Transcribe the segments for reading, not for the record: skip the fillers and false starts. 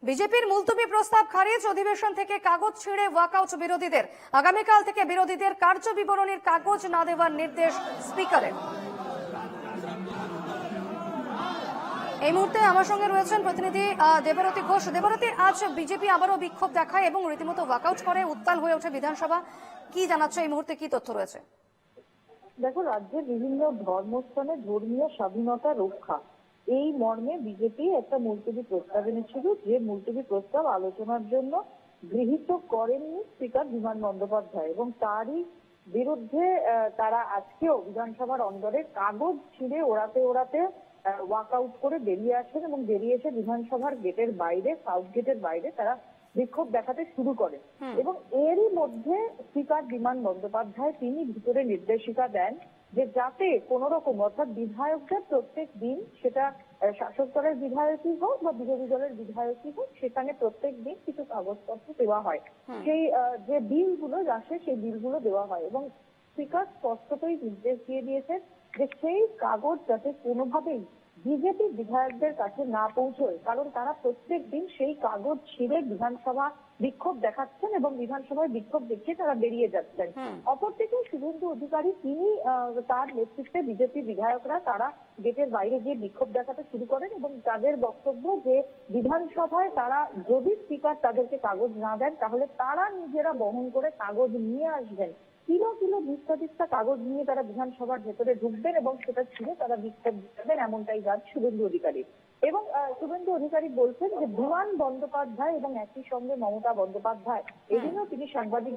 বিজেপির মুলতবি প্রস্তাব খারিজ, অধিবেশন থেকে কাগজ ছিঁড়ে ওয়াকআউট বিরোধীদের। আগামীকাল থেকে বিরোধীদের কার্য বিবরণীর কাগজ না দেওয়ার নির্দেশ স্পিকারের। এই মুহূর্তে আমার সঙ্গে রয়েছেন প্রতিনিধি দেবরতী ঘোষ। দেবরতী, আজ বিজেপি আবারও বিক্ষোভ দেখায় এবং রীতিমতো ওয়াকআউট করে, উত্তাল হয়ে ওঠে বিধানসভা। কি জানাচ্ছে এই মুহূর্তে, কি তথ্য রয়েছে? দেখো, রাজ্যের বিভিন্ন ধর্মস্থানে ধর্মীয় স্বাধীনতা রক্ষা এই মর্মে বিজেপি একটা মুলতবি প্রস্তাব এনেছিল, যে মুলতবি প্রস্তাব আলোচনার জন্য গৃহীত করেননি স্পিকার বিমান বন্দ্যোপাধ্যায়, এবং তারই বিরুদ্ধে তারা আজকেও বিধানসভার অন্দরে কাগজ ছিঁড়ে ওড়াতে ওয়াকআউট করে বেরিয়ে আসেন, এবং বেরিয়ে এসে বিধানসভার গেটের বাইরে, সাউথ গেটের বাইরে তারা বিক্ষোভ দেখাতে শুরু করে। এবং এরই মধ্যে স্পিকার বিমান বন্দ্যোপাধ্যায় তিনি ভিতরে নির্দেশিকা দেন যে যাতে কোন রকম, অর্থাৎ বিধায়কদের প্রত্যেক দিন, সেটা শাসক দলের বিধায়কই হোক বা বিরোধী দলের বিধায়কই হোক, সেখানে প্রত্যেক দিন কিছু কাগজপত্র দেওয়া হয়। সেই যে বিলগুলো আসে সেই বিলগুলো দেওয়া হয়, এবং স্পিকার স্পষ্টতই নির্দেশ দিয়ে দিয়েছেন যে সেই কাগজ যাতে কোনোভাবেই বিজেপি বিধায়কদের কাছে না পৌঁছয়, কারণ তারা প্রত্যেক দিন সেই কাগজ ছিঁড়ে বিধানসভা বিক্ষোভ দেখাচ্ছেন এবং বিধানসভায় বিক্ষোভ দেখিয়ে তারা বেরিয়ে যাচ্ছেন। অপরদিকে শুভেন্দু অধিকারী, তিনি তার নেতৃত্বে বিজেপি বিধায়করা তারা গেটের বাইরে গিয়ে বিক্ষোভ দেখাতে শুরু করেন, এবং তাদের বক্তব্য যে বিধানসভায় তারা, যদি স্পিকার তাদেরকে কাগজ না দেন তাহলে তারা নিজেরা বহন করে কাগজ নিয়ে আসবেন। কিলো কিলো বিস্তারিত কাগজ নিয়ে তারা বিধানসভার ভেতরে ঢুকবেন এবং সেটা ছিঁড়ে তারা বিক্ষোভ দেখাবেন, এমনটাই দাবি শুভেন্দু অধিকারী। এবং শুভেন্দু অধিকারী বলছেন যে বিমান বন্দ্যোপাধ্যায় এবং একই সঙ্গে মমতা বন্দ্যোপাধ্যায় এদিনও তিনি সাংবাদিক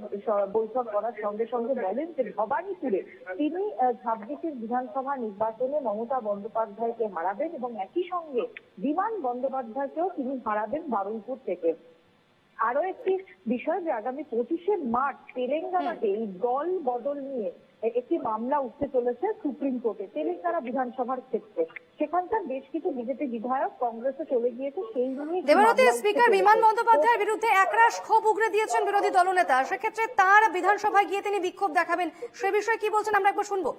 বৈঠক করার সঙ্গে সঙ্গে বলেন যে ভবানীপুরে তিনি 26-এর বিধানসভা নির্বাচনে মমতা বন্দ্যোপাধ্যায়কে হারাবেন, এবং একই সঙ্গে বিমান বন্দ্যোপাধ্যায়কেও তিনি হারাবেন বারুইপুর থেকে। আরো একটি বিষয়, যে আগামী 25শে মার্চ তেলেঙ্গানাতে এই দল বদল নিয়ে একটি মামলা উঠতে চলেছে সুপ্রিম কোর্টে, তেলেঙ্গানা বিধানসভার ক্ষেত্রে। সেখানকার বেশ কিছু বিজেপি বিধায়ক কংগ্রেসে চলে গিয়েছে, সেই নিয়ে দেবরতী, স্পিকার বিমান বন্দ্যোপাধ্যায়ের বিরুদ্ধে একরাশ ক্ষোভ উগরে দিয়েছেন বিরোধী দলনেতা। সেক্ষেত্রে তার বিধানসভায় গিয়ে তিনি বিক্ষোভ দেখাবেন, সে বিষয়ে কি বলছেন আমরা একবার শুনবো।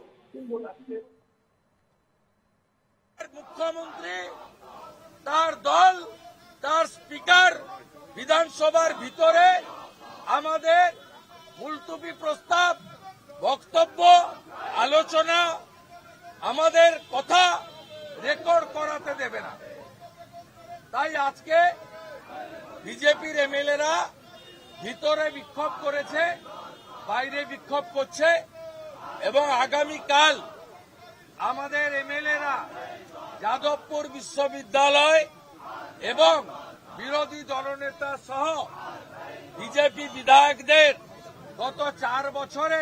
মুখ্যমন্ত্রী, তার দল, তার স্পিকার বিধানসভার ভিতরে আমাদের মুলতবি প্রস্তাব, বক্তব্য, আলোচনা, আমাদের কথা রেকর্ড করাতে দেবে না। তাই আজকে বিজেপির এমএলএরা ভিতরে বিক্ষোভ করেছে, বাইরে বিক্ষোভ করছে, এবং আগামীকাল আমাদের এমএলএরা যাদবপুর বিশ্ববিদ্যালয় এবং বিরোধী দলনেতা সহ বিজেপি বিধায়কদের গত 4 বছরে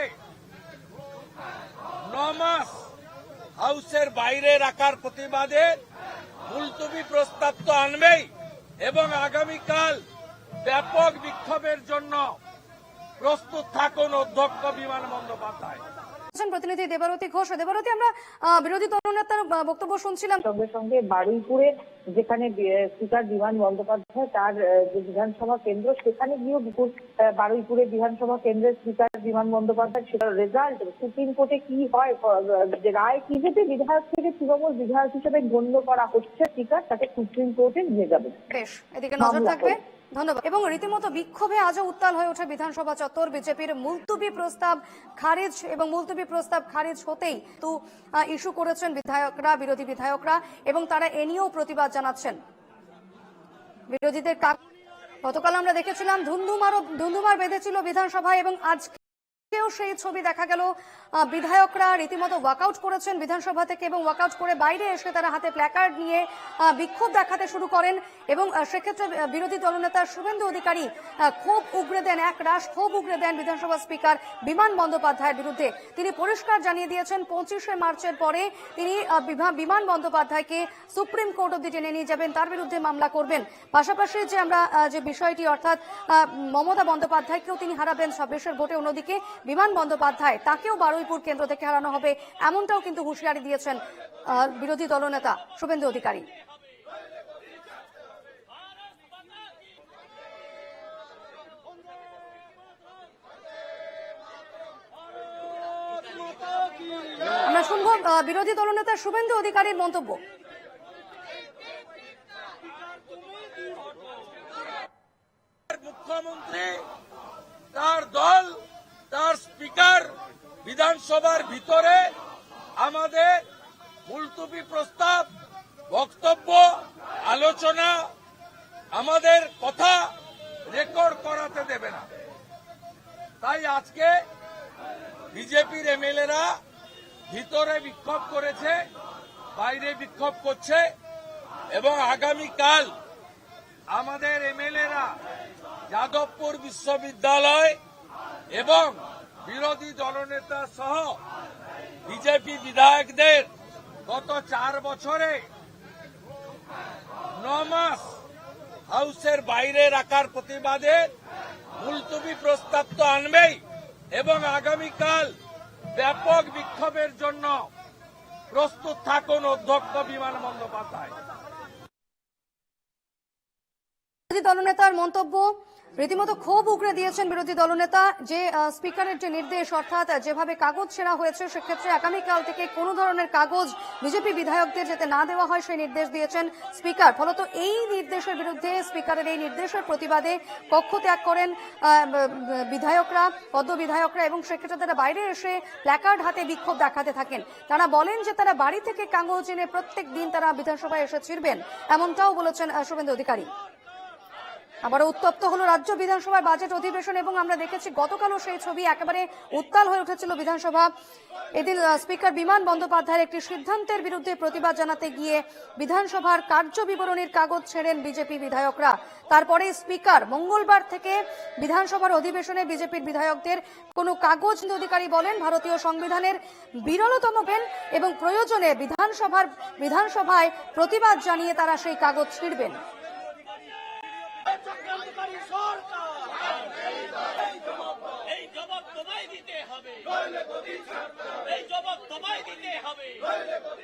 9 মাস হাউসের বাইরে রাখার প্রতিবাদে মুলতবি প্রস্তাব তো আনবেই, এবং আগামীকাল ব্যাপক বিক্ষোভের জন্য প্রস্তুত থাকুন অধ্যক্ষ বিমান বন্দ্যোপাধ্যায়। প্রতিনিধি দেবরতী ঘোষ। দেবরতী, আমরা বিরোধী দলনেতার বক্তব্য শুনছিলাম। সঙ্গে সঙ্গে বারুইপুরে, যেখানে স্পিকার বিমান বন্দ্যোপাধ্যায় তার যে বিধানসভা কেন্দ্র, সেখানে গিয়েও বারুইপুরে বিধানসভা কেন্দ্রের স্পিকার বিমান বন্দ্যোপাধ্যায় সেটার রেজাল্ট সুপ্রিম কোর্টে কি হয়, যে রায় কি যেতে বিধায়ক থেকে তৃণমূল বিধায়ক হিসেবে গণ্য করা হচ্ছে স্পিকার, তাকে সুপ্রিম কোর্টে নিয়ে যাবে। বেশ, এদিকে নজর থাকবে। ধন্যবাদ। এবং রীতিমতো বিক্ষোভে আজও উত্তাল হয়ে ওঠে বিধানসভা চত্বর। বিজেপির মুলতবি প্রস্তাব খারিজ, এবং মুলতবি প্রস্তাব খারিজ হতেই তো ইস্যু করেছেন বিধায়করা, বিরোধী বিধায়করা, এবং তারা এ নিয়েও প্রতিবাদ জানাচ্ছেন। বিরোধীদের গতকাল আমরা দেখেছিলাম ধুন্ধুমার বেঁধেছিল বিধানসভায়, এবং আজকেও সেই ছবি দেখা গেল। বিধায়করা রীতিমতো ওয়াকআউট করেছেন বিধানসভা থেকে, এবং ওয়াকআউট করে বাইরে এসে তারা হাতে প্ল্যাকার্ড নিয়ে বিক্ষোভ দেখাতে শুরু করেন। এবং সেক্ষেত্রে বিরোধী দলনেতা শুভেন্দু অধিকারী ক্ষোভ উগরে দেন, একরাশ ক্ষোভ উগরে দেন বিধানসভা স্পিকার বিমান বন্দ্যোপাধ্যায়ের বিরুদ্ধে। তিনি পরিষ্কার জানিয়ে দিয়েছেন 25শে মার্চের পরে তিনি বিমান বন্দ্যোপাধ্যায়কে সুপ্রিম কোর্ট অব্দি টেনে নিয়ে যাবেন, তার বিরুদ্ধে মামলা করবেন। পাশাপাশি যে আমরা যে বিষয়টি, অর্থাৎ মমতা বন্দ্যোপাধ্যায়কেও তিনি হারাবেন 26-এর ভোটে, অন্যদিকে বিমান বন্দ্যোপাধ্যায় তাকেও বারুইপুর কেন্দ্র থেকে হারানো হবে, এমনটাও কিন্তু হুঁশিয়ারি দিয়েছেন বিরোধী দলনেতা শুভেন্দু অধিকারী। আমরা শুনবো বিরোধী দলনেতা শুভেন্দু অধিকারীর মন্তব্য। বিধানসভার ভিতরে আমাদের মুলতুবি প্রস্তাব, বক্তব্য, আলোচনা, আমাদের কথা রেকর্ড করাতে দেবে না। তাই আজকে বিজেপির এমএলএরা ভিতরে বিক্ষোভ করেছে, বাইরে বিক্ষোভ করছে এবং আগামীকাল আমাদের এমএলএরা যাদবপুর বিশ্ববিদ্যালয় এবং বিরোধী দলনেতা সহ বিজেপি বিধায়কদের গত 4 বছরে 9 মাস হাউসের বাইরে রাখার প্রতিবাদে মুলতুবি প্রস্তাব তো আনবেই এবং আগামীকাল ব্যাপক বিক্ষোভের জন্য প্রস্তুত থাকুন অধ্যক্ষ বিমান বন্দ্যোপাধ্যায়। বিরোধী দলনেতার মন্তব্য, রীতিমতো ক্ষোভ উগরে দিয়েছেন বিরোধী দলনেতা যে স্পিকারের যে নির্দেশ, অর্থাৎ যেভাবে কাগজ ছেঁড়া হয়েছে সেক্ষেত্রে আগামীকাল থেকে কোনো ধরনের কাগজ বিজেপি বিধায়কদের যাতে না দেওয়া হয় সেই নির্দেশ দিয়েছেন স্পিকার। ফলত এই নির্দেশের বিরুদ্ধে, স্পিকারের এই নির্দেশের প্রতিবাদে কক্ষ ত্যাগ করেন বিধায়করা, পদ্ম বিধায়করা এবং সেক্ষেত্রে তারা বাইরে এসে প্ল্যাকার্ড হাতে বিক্ষোভ দেখাতে থাকেন। তারা বলেন যে তারা বাড়ি থেকে কাগজ এনে প্রত্যেক দিন তারা বিধানসভায় এসে ছিঁড়বেন, এমনটাও বলেছেন শুভেন্দু অধিকারী। আবারও উত্তপ্ত হলো রাজ্য বিধানসভার বাজেট অধিবেশন এবং আমরা দেখেছি গতকালও সেই ছবি, একেবারে উত্তাল হয়ে উঠেছিল বিধানসভা। এদিন স্পিকার বিমান বন্দ্যোপাধ্যায়ের একটি সিদ্ধান্তের বিরুদ্ধে প্রতিবাদ জানাতে গিয়ে বিধানসভার কার্য বিবরণীর কাগজ ছেড়েন বিজেপি বিধায়করা। তারপরে স্পিকার মঙ্গলবার থেকে বিধানসভার অধিবেশনে বিজেপির বিধায়কদের কোনো কাগজ অধিকারী বলেন ভারতীয় সংবিধানের বিরলতম পেন এবং প্রয়োজনে বিধানসভায় প্রতিবাদ জানিয়ে তারা সেই কাগজ ছিঁড়বেন। এই জবাব তোমায় দিতে হবে।